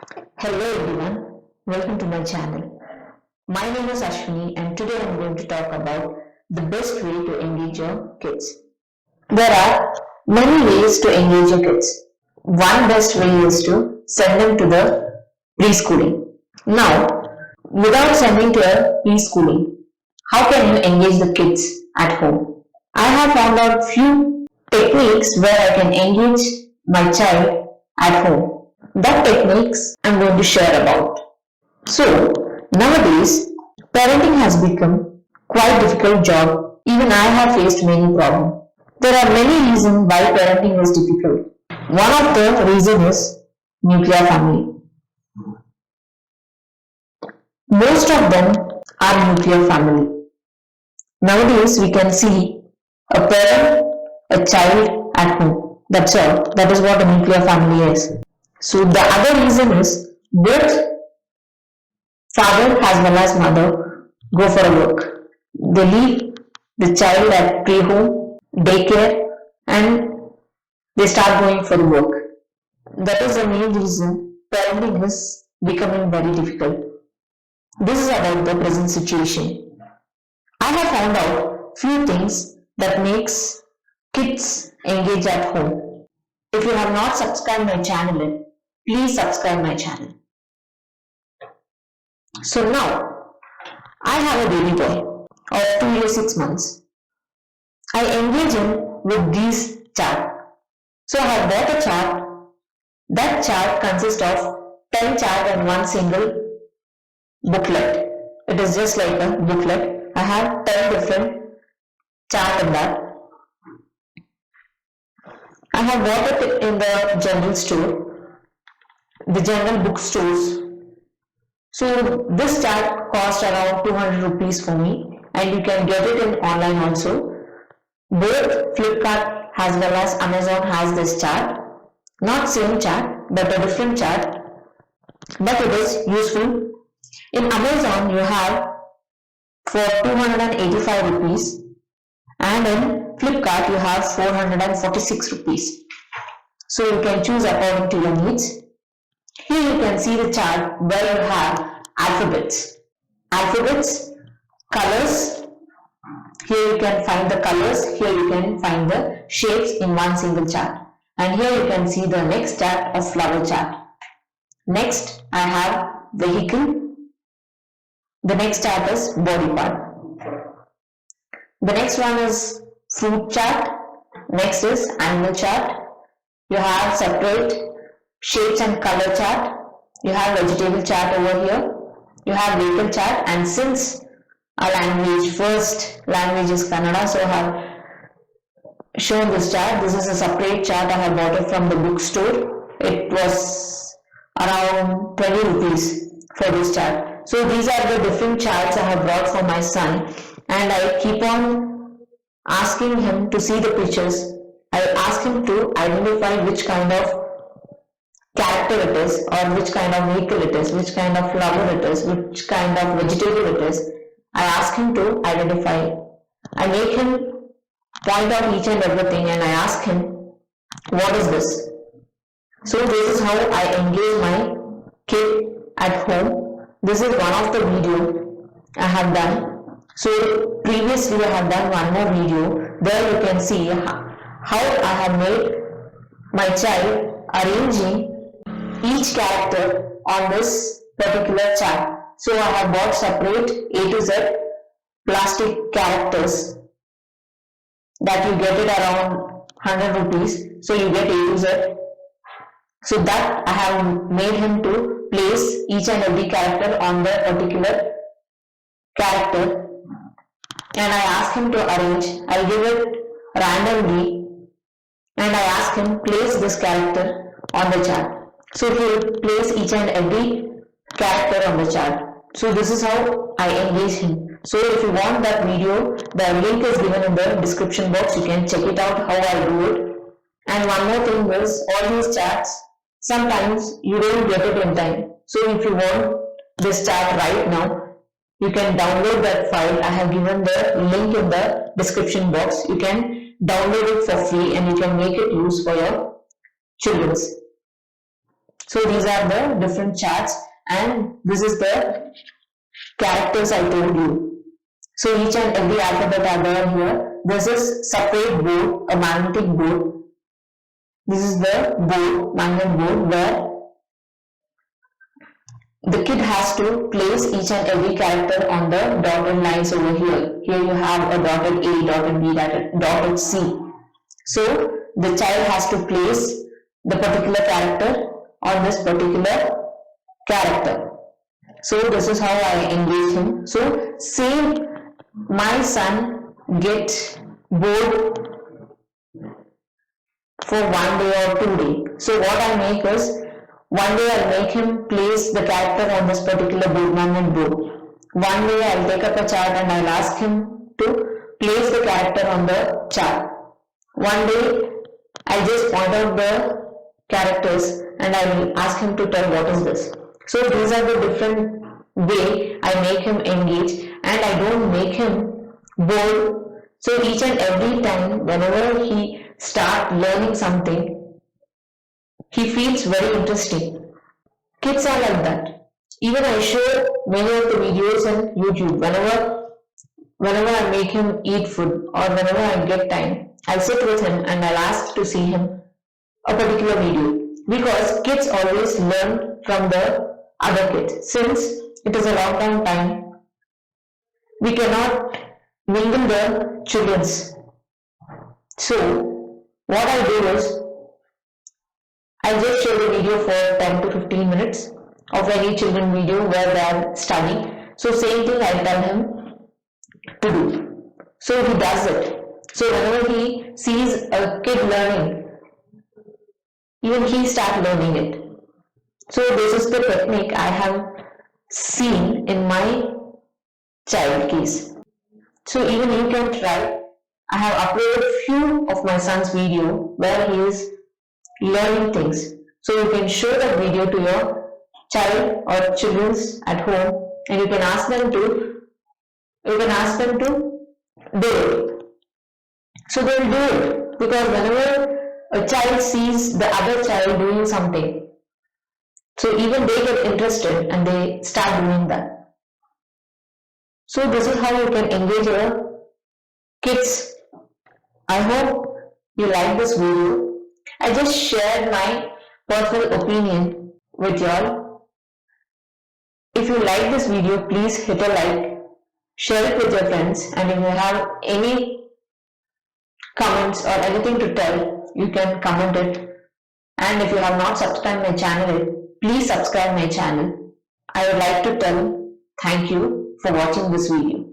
Hello everyone, welcome to my channel. My name is Ashwini and today I am going to talk about the best way to engage your kids. There are many ways to engage your kids. One best way is to send them to the preschooling. Now, without sending to a preschooling, how can you engage the kids at home? I have found out few techniques where I can engage my child at home. That techniques I'm going to share about. So, nowadays, parenting has become quite difficult job. Even I have faced many problems. There are many reasons why parenting is difficult. One of the reasons is nuclear family. Most of them are nuclear family. Nowadays, we can see a parent, a child at home. That's all. That is what a nuclear family is. So the other reason is both father as well as mother go for a work. They leave the child at pre-home, daycare, and they start going for the work. That is the main reason parenting is becoming very difficult. This is about the present situation. I have found out few things that makes kids engage at home. If you have not subscribed my channel, please subscribe my channel. So now, I have a baby boy of 2 years 6 months. I engage him with these chart. So I have bought a chart. That chart consists of 10 chart and one single booklet. It is just like a booklet. I have 10 different chart in that. I have bought it in the general store, the general bookstores. So this chart cost around 200 rupees for me, and you can get it in online also. Both Flipkart as well as Amazon has this chart. Not same chart, but a different chart. But it is useful. In Amazon you have for 285 rupees and in Flipkart you have 446 rupees. So you can choose according to your needs. Here you can see the chart where you have alphabets, colors. Here you can find the colors, here you can find the shapes in one single chart. And here you can see the next chart of flower chart. Next I have vehicle. The next chart is body part. The next one is fruit chart. Next is animal chart. You have separate shapes and color chart. You have vegetable chart over here. You have vehicle chart, and since our first language is Kannada, so I have shown this chart. This is a separate chart. I have bought it from the bookstore. It was around 20 rupees for this chart. So these are the different charts I have brought for my son, and I keep on asking him to see the pictures. I ask him to identify which kind of character it is, or which kind of vehicle it is, which kind of flower it is, which kind of vegetable it is. I ask him to identify. I make him point out each and everything, and I ask him, what is this? So this is how I engage my kid at home. This is one of the video I have done. So previously I have done one more video. There you can see how I have made my child arranging each character on this particular chart. So I have bought separate A to Z plastic characters that you get it around 100 rupees. So you get A to Z. So that I have made him to place each and every character on the particular character, and I ask him to arrange. I give it randomly and I ask him place this character on the chart. So he will place each and every character on the chart. So this is how I engage him. So if you want that video, the link is given in the description box. You can check it out how I do it. And one more thing is, all these charts, sometimes you don't get it in time. So if you want this chart right now, you can download that file. I have given the link in the description box. You can download it for free and you can make it use for your children. So these are the different charts, and this is the characters I told you. So each and every alphabet are there here. This is separate board, a magnetic board. This is the board, magnet board, where the kid has to place each and every character on the dotted lines over here. Here you have a dotted A, dotted B, dotted C. So the child has to place the particular character on this particular character. So this is how I engage him. So say my son gets bored for 1 day or 2 days. So what I make is, one day I'll make him place the character on this particular board, magnet board. One day I'll take up a chart and I'll ask him to place the character on the chart. One day I'll just point out the characters and I'll ask him to tell what is this. So these are the different way I make him engage, and I don't make him bored. So each and every time whenever he start learning something, he feels very interesting. Kids are like that. Even I show many of the videos on YouTube. Whenever I make him eat food or whenever I get time, I'll sit with him and I'll ask to see him a particular video. Because kids always learn from the other kids. Since it is a lockdown time, we cannot mingle the children's. So what I do is, I just show the video for 10 to 15 minutes of any children video where they are studying. So same thing I tell him to do. So he does it. So whenever he sees a kid learning, even he start learning it. So this is the technique I have seen in my child case. So even you can try. I have uploaded few of my son's video where he is learning things. So you can show that video to your child or children at home, and you can ask them to do it. So they will do it, because whenever a child sees the other child doing something, so even they get interested and they start doing that. So this is how you can engage your kids. I hope you like this video. I just shared my personal opinion with y'all. If you like this video, please hit a like, share it with your friends, and if you have any comments or anything to tell, you can comment it. And if you have not subscribed my channel, please subscribe my channel. I would like to tell thank you for watching this video.